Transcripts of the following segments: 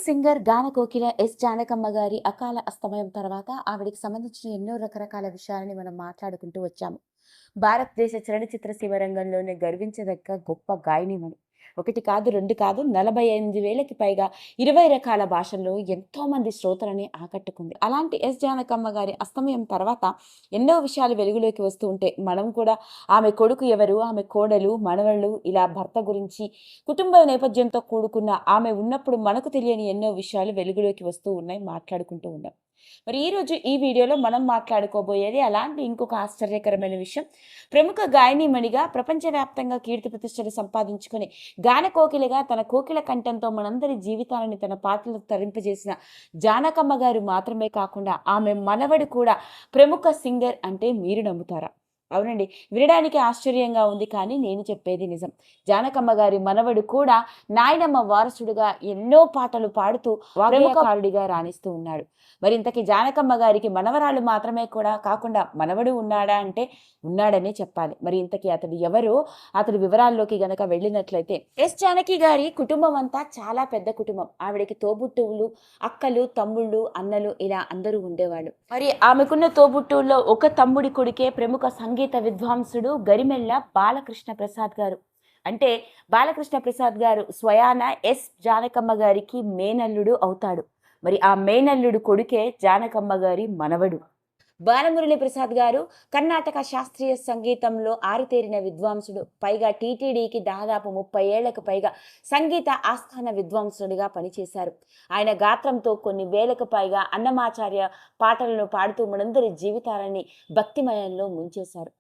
Singer గాన కోకిల yes Janakamma గారి అకాల అస్తమయం తర్వాత ఆవిడకి సంబంధించిన ఎన్నో రకరకాల విషయాలని మనం మాట్లాడుకుంటూ వచ్చాము. భారతదేశ చలనచిత్ర సీమ రంగంలోనే గర్వించదగ్గ గొప్ప గాయనిమణి. ఒకటి కాదు, రెండు కాదు, 48,000కి పైగా 20 రకాల భాషల్లో ఎంతోమంది శ్రోతలని ఆకట్టుకుంది. అలాంటి ఎస్ జానకమ్మ గారి అస్తమయం తర్వాత ఎన్నో విషయాలు వెలుగులోకి వస్తూ ఉంటే మనం కూడా ఆమె కొడుకు ఎవరు, ఆమె కోడలు, మనవళ్ళు, ఇలా భర్త గురించి కుటుంబ నేపథ్యంతో కూడుకున్న ఆమె ఉన్నప్పుడు మనకు తెలియని ఎన్నో విషయాలు వెలుగులోకి వస్తూ ఉన్నాయి, మాట్లాడుకుంటూ ఉన్నాం. మరి ఈరోజు ఈ వీడియోలో మనం మాట్లాడుకోబోయేది అలాంటి ఇంకొక ఆశ్చర్యకరమైన విషయం. ప్రముఖ గాయనీమణిగా ప్రపంచవ్యాప్తంగా కీర్తి ప్రతిష్టలు సంపాదించుకుని గాన కోకిలగా తన కోకిల కంఠంతో మనందరి జీవితాలని తన పాటలకు తరింపజేసిన జానకమ్మ గారు మాత్రమే కాకుండా ఆమె మనవడు కూడా ప్రముఖ సింగర్ అంటే మీరు నమ్ముతారా? అవునండి, వినడానికి ఆశ్చర్యంగా ఉంది, కానీ నేను చెప్పేది నిజం. జానకమ్మ గారి మనవడు కూడా నాయనమ్మ వారసుడుగా ఎన్నో పాటలు పాడుతూ ప్రముఖకారుడిగా రాణిస్తూ ఉన్నాడు. మరి ఇంతకీ జానకమ్మ గారికి మనవరాలు మాత్రమే కూడా కాకుండా మనవడు ఉన్నాడా అంటే ఉన్నాడనే చెప్పాలి. మరి ఇంతకీ అతడు ఎవరో, అతడి వివరాల్లోకి గనక వెళ్ళినట్లయితే, ఎస్ జానకి గారి కుటుంబం అంతా చాలా పెద్ద కుటుంబం. ఆవిడకి తోబుట్టువులు, అక్కలు, తమ్ముళ్ళు, అన్నలు, ఇలా అందరూ ఉండేవాళ్ళు. మరి ఆమెకున్న తోబుట్టువుల్లో ఒక తమ్ముడి కొడుకే ప్రముఖ సంగీత విద్వాంసుడు గరిమెళ్ళ బాలకృష్ణ ప్రసాద్ గారు. అంటే బాలకృష్ణ ప్రసాద్ గారు స్వయాన ఎస్ జానకమ్మ గారికి మేనల్లుడు అవుతాడు. మరి ఆ మేనల్లుడు కొడుకే జానకమ్మ గారి మనవడు. బాలమురళి ప్రసాద్ గారు కర్ణాటక శాస్త్రీయ సంగీతంలో ఆరితేరిన విద్వాంసుడు. పైగా టీటీడీకి దాదాపు 30 ఏళ్లకు పైగా సంగీత ఆస్థాన విద్వాంసుడిగా పనిచేశారు. ఆయన గాత్రంతో కొన్ని వేలకు పైగా అన్నమాచార్య పాటలను పాడుతూ మనందరి జీవితాలని భక్తిమయంలో ముంచేశారు.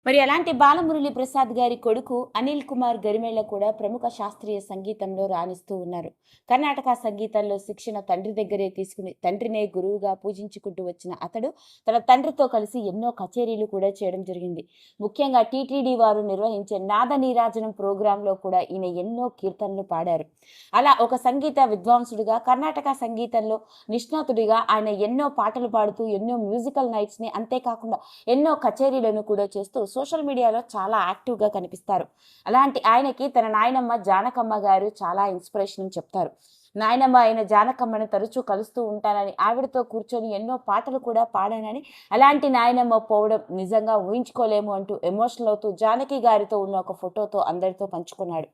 మరి అలాంటి బాలమురళి ప్రసాద్ గారి కొడుకు అనిల్ కుమార్ గరిమెళ్ళ కూడా ప్రముఖ శాస్త్రీయ సంగీతంలో రాణిస్తూ ఉన్నారు. కర్ణాటక సంగీతంలో శిక్షణ తండ్రి దగ్గరే తీసుకుని తండ్రినే గురువుగా పూజించుకుంటూ వచ్చిన అతడు తన తండ్రితో కలిసి ఎన్నో కచేరీలు కూడా చేయడం జరిగింది. ముఖ్యంగా టీటీడీ వారు నిర్వహించే నాద నీరాజనం ప్రోగ్రాంలో కూడా ఈయన ఎన్నో కీర్తనలు పాడారు. అలా ఒక సంగీత విద్వాంసుడిగా, కర్ణాటక సంగీతంలో నిష్ణాతుడిగా ఆయన ఎన్నో పాటలు పాడుతూ ఎన్నో మ్యూజికల్ నైట్స్ని, అంతేకాకుండా ఎన్నో కచేరీలను కూడా చేస్తూ సోషల్ మీడియాలో చాలా యాక్టివ్గా కనిపిస్తారు. అలాంటి ఆయనకి తన నాయనమ్మ జానకమ్మ గారు చాలా ఇన్స్పిరేషన్ అని చెప్తారు. నాయనమ్మ అయిన జానకమ్మని తరచూ కలుస్తూ ఉంటానని, ఆవిడతో కూర్చొని ఎన్నో పాటలు కూడా పాడానని, అలాంటి నాయనమ్మ పోవడం నిజంగా ఊహించుకోలేము అంటూ ఎమోషనల్ అవుతూ జానకి గారితో ఉన్న ఒక ఫోటోతో అందరితో పంచుకున్నాడు.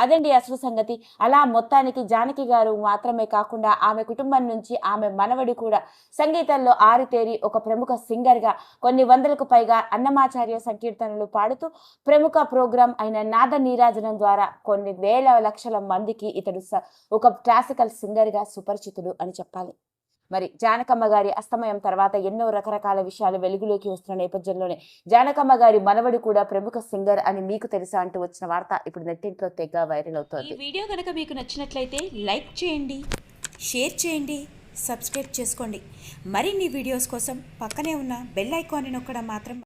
అదండి అసలు సంగతి. అలా మొత్తానికి జానకి గారు మాత్రమే కాకుండా ఆమె కుటుంబం నుంచి ఆమె మనవడి కూడా సంగీతంలో ఆరితేరి ఒక ప్రముఖ సింగర్గా కొన్ని వందలకు పైగా అన్నమాచార్య సంకీర్తనలు పాడుతూ ప్రముఖ ప్రోగ్రాం అయిన నాద నీరాజనం ద్వారా కొన్ని వేల లక్షల మందికి ఇతడు ఒక క్లాసికల్ సింగర్గా సుపరిచితుడు అని చెప్పాలి. మరి జానకమ్మ గారి అస్తమయం తర్వాత ఎన్నో రకరకాల విషయాలు వెలుగులోకి వస్తున్న నేపథ్యంలోనే జానకమ్మ గారి మనవడు కూడా ప్రముఖ సింగర్ అని మీకు తెలుసా అంటూ వచ్చిన వార్త ఇప్పుడు నెట్టింట్లో తెగ వైరల్ అవుతోంది. ఈ వీడియో కనుక మీకు నచ్చినట్లయితే లైక్ చేయండి, షేర్ చేయండి, సబ్స్క్రైబ్ చేసుకోండి. మరిన్ని వీడియోస్ కోసం పక్కనే ఉన్న బెల్ ఐకాన్ని నొక్కడం మాత్రం